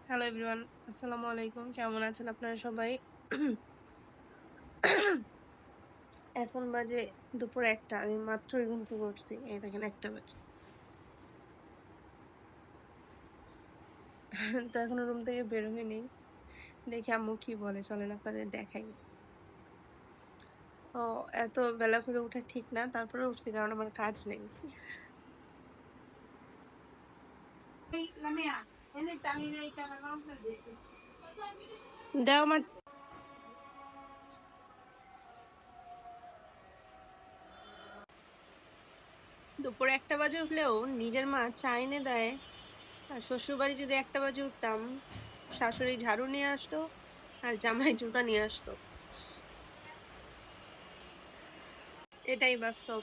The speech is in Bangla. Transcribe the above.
হ্যালো এভরিওয়ান, আসসালামু আলাইকুম। কেমন আছেন আপনারা সবাই? এখন বাজে দুপুর ১টা। আমি মাত্রই ঘুম থেকে উঠছি। এই দেখেন ১টা বাজে। তো এখনো রুম থেকে বের হইনি। দেখি আম্মু কি বলে, চলেন আপনাদের দেখাই। ও এত বেলা করে ওঠা ঠিক না, তারপরে উঠছি কারণ আমার কাজ নেই। দাও আমার দুপুর ১টা বাজে উঠলেও নিজের মা চা এনে দেয়। আর শ্বশুরবাড়ি যদি ১টা বাজে উঠতাম, শাশুড়ি ঝাড়ু নিয়ে আসতো আর জামাই জুতা নিয়ে আসতো। এটাই বাস্তব।